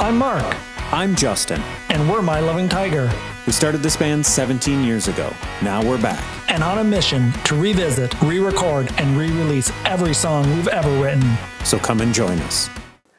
I'm Mark. I'm Justin. And we're My Loving Tiger. We started this band 17 years ago. Now we're back. And on a mission to revisit, re-record, and re-release every song we've ever written. So come and join us.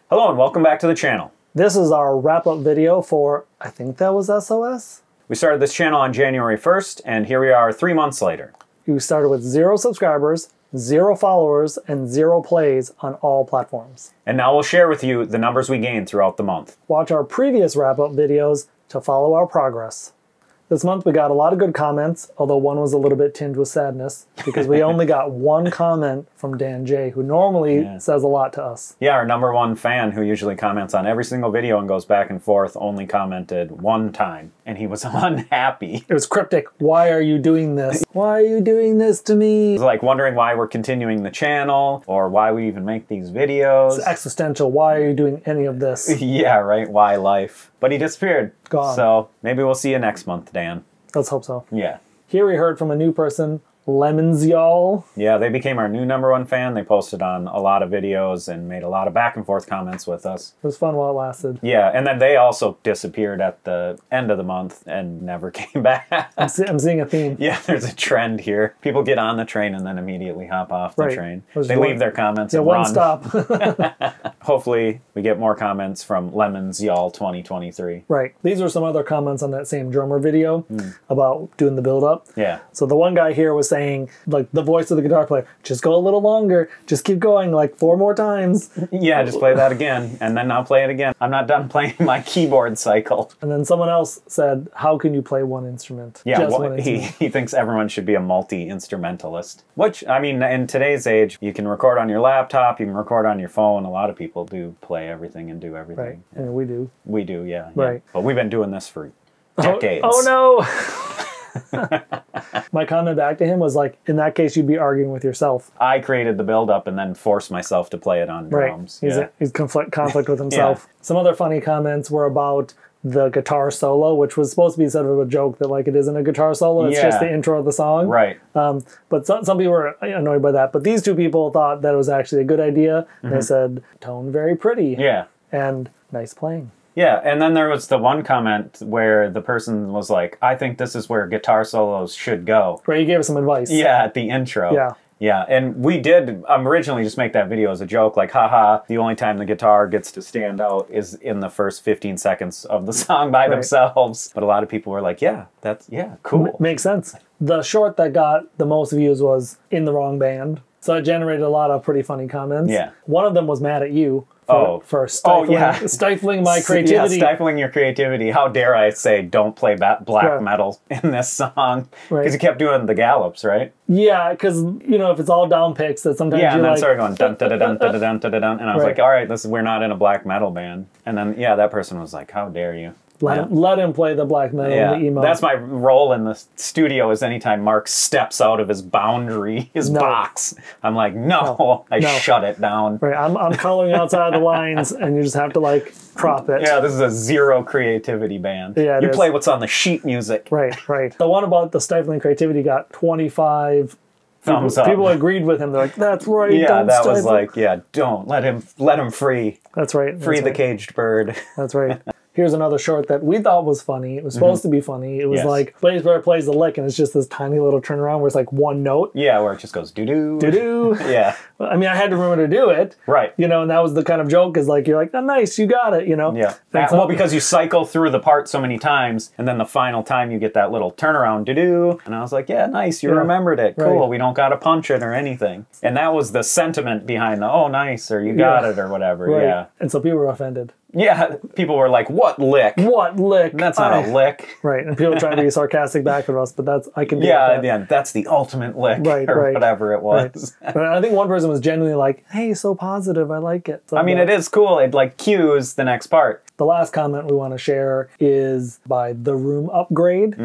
Hello and welcome back to the channel. This is our wrap-up video for, I think that was SOS? We started this channel on January 1st, and here we are 3 months later. We started with 0 subscribers, 0 followers, and 0 plays on all platforms. And now we'll share with you the numbers we gained throughout the month. Watch our previous wrap-up videos to follow our progress. This month we got a lot of good comments, although one was a little bit tinged with sadness, because we only got 1 comment from Dan J, who normally says a lot to us. Yeah, our #1 fan, who usually comments on every single video and goes back and forth, only commented 1 time, and he was unhappy. It was cryptic. Why are you doing this? Why are you doing this to me? It was like wondering why we're continuing the channel, or why we even make these videos. It's existential. Why are you doing any of this? Yeah, right, why life? But he disappeared. Gone. So maybe we'll see you next month, Dan. Let's hope so. Yeah. Here we heard from a new person, Lemons Y'all. Yeah, they became our new #1 fan. They posted on a lot of videos and made a lot of back and forth comments with us. It was fun while it lasted. Yeah, and then they also disappeared at the end of the month and never came back. I'm seeing a theme. Yeah, there's a trend here. People get on the train and then immediately hop off the train. They leave their comments and run. One stop. Hopefully we get more comments from Lemons Y'all 2023. Right. These are some other comments on that same drummer video about doing the build-up. Yeah. So the one guy here was saying, like, the voice of the guitar player, just go a little longer, just keep going, like 4 more times. Yeah, just play that again, and then I'll play it again. I'm not done playing my keyboard cycle. And then someone else said, how can you play 1 instrument? Yeah, just well, one instrument. he thinks everyone should be a multi-instrumentalist. Which, I mean, in today's age, you can record on your laptop, you can record on your phone. A lot of people do play everything and do everything. Right, yeah. And we do. We do, yeah. Right. But we've been doing this for decades. Oh no! My comment back to him was like, in that case, you'd be arguing with yourself. I created the build-up and then forced myself to play it on drums. Right. He's conflict with himself. Some other funny comments were about the guitar solo, which was supposed to be sort of a joke that like it isn't a guitar solo, it's just the intro of the song. Right. But some people were annoyed by that. But these 2 people thought that it was actually a good idea. And they said, tone very pretty. Yeah. And nice playing. Yeah, and then there was the one comment where the person was like, I think this is where guitar solos should go. Right, you gave us some advice. Yeah, at the intro. Yeah. Yeah, and we did originally just make that video as a joke, like, haha, the only time the guitar gets to stand out is in the first 15 seconds of the song by themselves. But a lot of people were like, yeah, that's, cool. Makes sense. The short that got the most views was In the Wrong Band. So it generated a lot of pretty funny comments. Yeah. One of them was mad at you for stifling my creativity. Yeah, stifling your creativity. How dare I say don't play black metal in this song? Because you kept doing the gallops, right? Yeah, because, you know, if it's all down picks, that sometimes and then started going dun dun dun dun dun dun dun, and I was like, all right, we're not in a black metal band. And then, that person was like, how dare you? Let him play the black metal and the emo. That's my role in the studio, is anytime Mark steps out of his boundary, his box, I'm like, no. I shut it down. Right, I'm coloring outside the lines, and you just have to, like, prop it. Yeah, this is a 0 creativity band. Yeah, you play what's on the sheet music. Right. The one about the stifling creativity got 25 thumbs up. People agreed with him. They're like, that's right. Yeah, that was like, don't let him free. That's right. Free the caged bird. That's right. Here's another short that we thought was funny. It was supposed to be funny. It was like, bass player plays the lick, and it's just this tiny little turnaround where it's like 1 note. Yeah, where it just goes doo-doo. Doo-doo. Yeah. I mean, I had to remember to do it. Right. You know, and that was the kind of joke, is like, you're like, oh, nice, you got it, you know? Yeah. Well, because you cycle through the part so many times, and then the final time you get that little turnaround, doo-doo. And I was like, yeah, nice, you remembered it. Cool, we don't got to punch it or anything. And that was the sentiment behind the, oh, nice, or you got it, or whatever. Right. Yeah. And so people were offended. Yeah, people were like, what lick? What lick? That's not a lick. Right, and people trying to be sarcastic back at us, but I can do that. that. Yeah, that's the ultimate lick, or whatever it was. Right. But I think one person was genuinely like, hey, so positive, I like it. So I mean, it is cool. It like cues the next part. The last comment we want to share is by The Room Upgrade.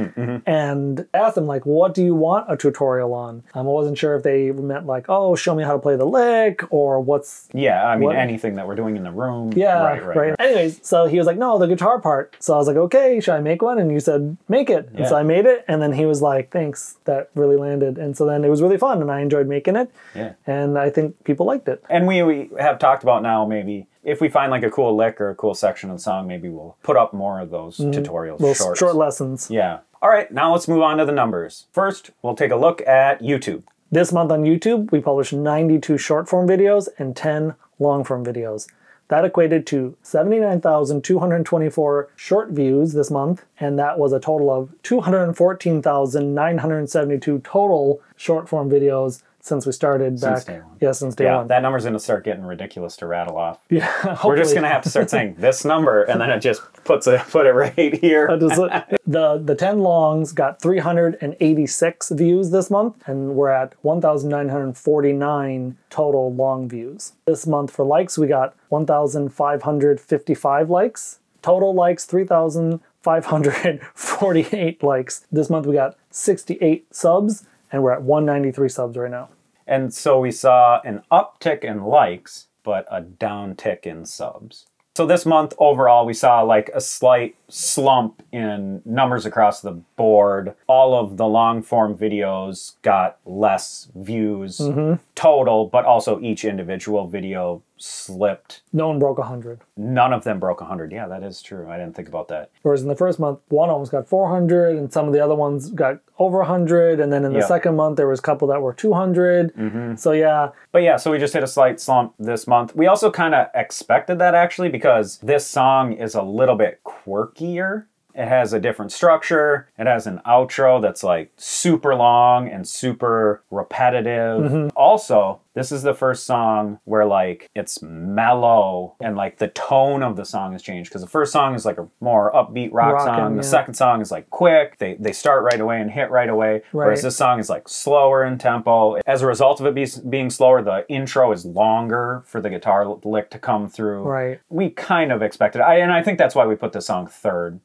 And I asked them, like, what do you want a tutorial on? I wasn't sure if they meant like, oh, show me how to play the lick, or what's... Yeah, I mean, anything that we're doing in the room. Yeah, right. Anyways, so he was like, no, the guitar part. So I was like, okay, should I make one? And you said, make it. And so I made it, and then he was like, thanks, that really landed. And so then it was really fun, and I enjoyed making it. Yeah. And I think people liked it. And we have talked about now maybe if we find like a cool lick or a cool section of the song, maybe we'll put up more of those tutorials, short lessons. Yeah. All right, now let's move on to the numbers. First, we'll take a look at YouTube. This month on YouTube, we published 92 short form videos and 10 long form videos. That equated to 79,224 short views this month, and that was a total of 214,972 total short form videos since we started back. Since day one. Yeah, since day one. That number's going to start getting ridiculous to rattle off. Yeah, we're just going to have to start saying this number, and then it just put it right here. The 10 longs got 386 views this month, and we're at 1,949 total long views. This month for likes, we got 1,555 likes. Total likes, 3,548 likes. This month we got 68 subs, and we're at 193 subs right now. And so we saw an uptick in likes, but a downtick in subs. So this month overall, we saw like a slight slump in numbers across the board. All of the long form videos got less views total, but also each individual video slipped. No one broke 100. None of them broke 100. Yeah, that is true. I didn't think about that. Whereas in the first month, one almost got 400, and some of the other ones got over 100. And then in the second month, there was a couple that were 200. So yeah. But yeah, so we just hit a slight slump this month. We also kind of expected that actually, because this song is a little bit quirkier. It has a different structure. It has an outro that's like super long and super repetitive. Also, this is the first song where like it's mellow and like the tone of the song has changed, because the first song is like a more upbeat rock song. The second song is like quick. They start right away and hit right away. Whereas this song is like slower in tempo. As a result of it being slower, the intro is longer for the guitar lick to come through. We kind of expected it. And I think that's why we put this song third.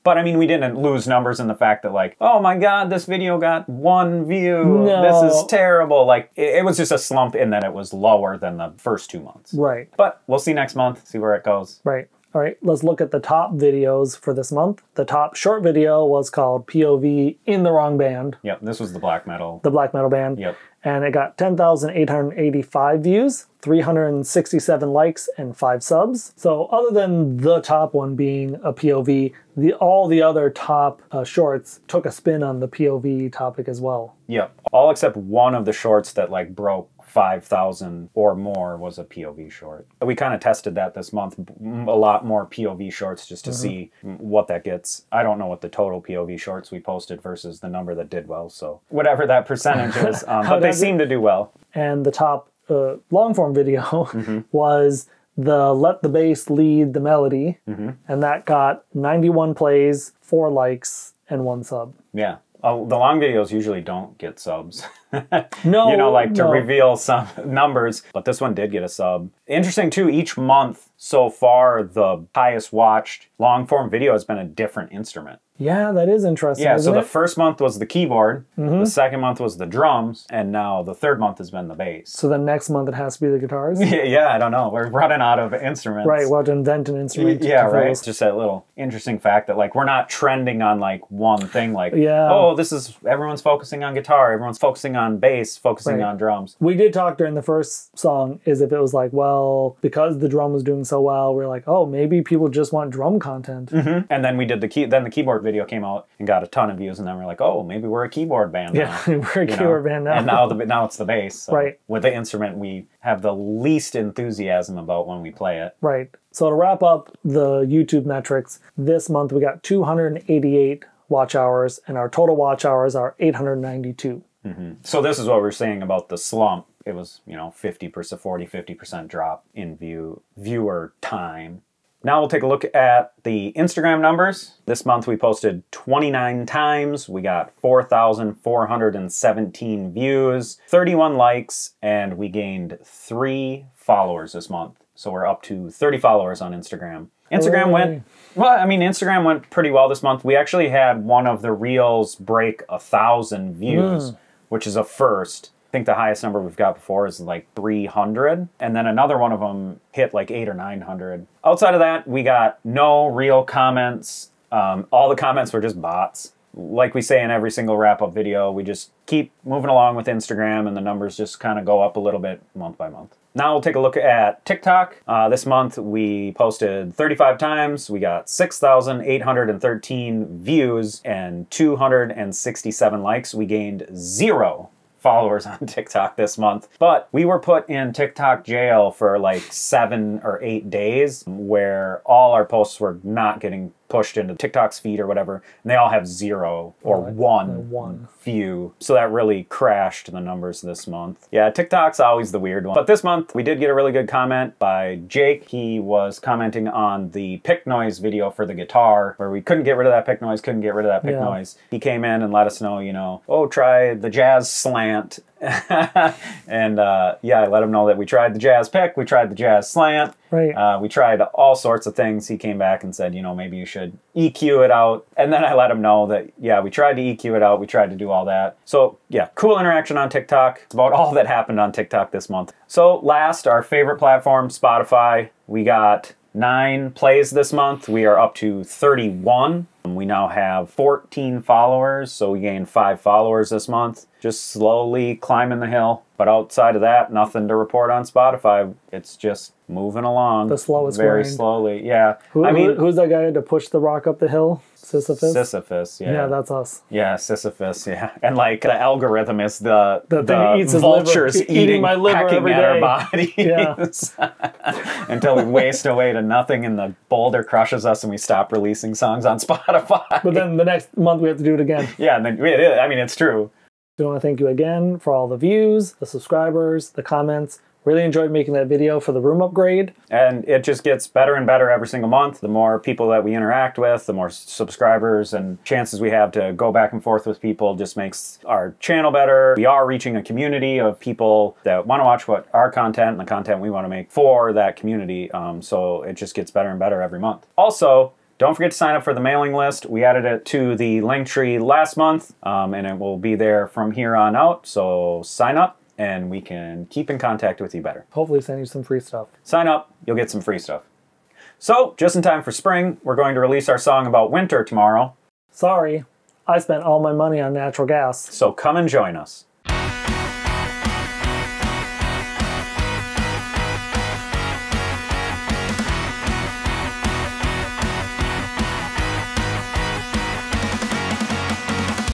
But I mean, we didn't lose numbers in the fact that like, oh my God, this video got 1 view. This is terrible. Like it was just a slump in that it was lower than the first 2 months. But we'll see next month, see where it goes. All right, let's look at the top videos for this month. The top short video was called POV in the Wrong Band. Yep, this was the black metal. The black metal band. Yep. And it got 10,885 views, 367 likes, and 5 subs. So other than the top one being a POV, all the other top shorts took a spin on the POV topic as well. Yep, all except one of the shorts that like broke 5,000 or more was a POV short. We kind of tested that this month, a lot more POV shorts just to see what that gets. I don't know what the total POV shorts we posted versus the number that did well, so whatever that percentage is, but they seem to do well. And the top long form video was the Let the Bass Lead the Melody, and that got 91 plays, 4 likes, and 1 sub. Yeah. The long videos usually don't get subs. No, you know, like to reveal some numbers, but this one did get a sub. Interesting too, each month so far, the highest watched long form video has been a different instrument. Yeah, that is interesting. Yeah, so the first month was the keyboard, the second month was the drums, and now the third month has been the bass. So the next month it has to be the guitars? Yeah, I don't know. We're running out of instruments. Right, we'll have to invent an instrument. Yeah, right. It's just that little interesting fact that like we're not trending on like one thing, like, oh, this is, everyone's focusing on guitar, everyone's focusing on bass, focusing on drums. We did talk during the first song, is if it was like, well, because the drum was doing so well, we're like, oh, maybe people just want drum content. And then we did the keyboard video came out and got a ton of views, and then we're like, oh, maybe we're a keyboard band now. Yeah, we're a keyboard band now. And now it's the bass. So with the instrument, we have the least enthusiasm about when we play it. Right. So to wrap up the YouTube metrics, this month we got 288 watch hours, and our total watch hours are 892. So this is what we're saying about the slump. It was, 50% drop in viewer time. Now we'll take a look at the Instagram numbers. This month we posted 29 times. We got 4,417 views, 31 likes, and we gained 3 followers this month. So we're up to 30 followers on Instagram. Instagram went pretty well this month. We actually had one of the reels break 1,000 views, which is a first. I think the highest number we've got before is like 300, and then another one of them hit like 800 or 900. Outside of that, we got no real comments. All the comments were just bots. Like we say in every single wrap-up video, we just keep moving along with Instagram, and the numbers just kind of go up a little bit month by month. Now we'll take a look at TikTok. This month we posted 35 times. We got 6,813 views and 267 likes. We gained 0 followers on TikTok this month, but we were put in TikTok jail for like 7 or 8 days where all our posts were not getting pushed into TikTok's feed or whatever, and they all have 0 or one view. So that really crashed the numbers this month. Yeah, TikTok's always the weird one. But this month we did get a really good comment by Jake. He was commenting on the pick noise video for the guitar where we couldn't get rid of that pick noise, noise. He came in and let us know, you know, oh, try the jazz slant. And yeah, I let him know that we tried the jazz pick, we tried the jazz slant, right. We tried all sorts of things. He came back and said, you know, maybe you should EQ it out. And then I let him know that, yeah, we tried to EQ it out, we tried to do all that. So yeah, cool interaction on TikTok. It's about all that happened on TikTok this month. So last, our favorite platform, Spotify. We got 9 plays this month. We are up to 31. We now have 14 followers, so we gained 5 followers this month. Just slowly climbing the hill. But outside of that, nothing to report on Spotify. It's just moving along. The slowest very grind. slowly, yeah. Who's that guy to push the rock up the hill? Sisyphus? Sisyphus, yeah. Yeah, that's us. Yeah, Sisyphus, yeah. And like the algorithm is the eats vultures eating my liver pecking every at day. our bodies. Yeah. Until we waste away to nothing and the boulder crushes us and we stop releasing songs on Spotify. But then the next month we have to do it again. Yeah, and then I mean, it's true. We want to thank you again for all the views, the subscribers, the comments. Really enjoyed making that video for the room upgrade. And it just gets better and better every single month. The more people that we interact with, the more subscribers and chances we have to go back and forth with people just makes our channel better. We are reaching a community of people that want to watch what our content and the content we want to make for that community. So it just gets better and better every month. Also, don't forget to sign up for the mailing list. We added it to the link tree last month, and it will be there from here on out. So sign up, and we can keep in contact with you better. Hopefully send you some free stuff. Sign up, you'll get some free stuff. So, just in time for spring, we're going to release our song about winter tomorrow. Sorry, I spent all my money on natural gas. So come and join us.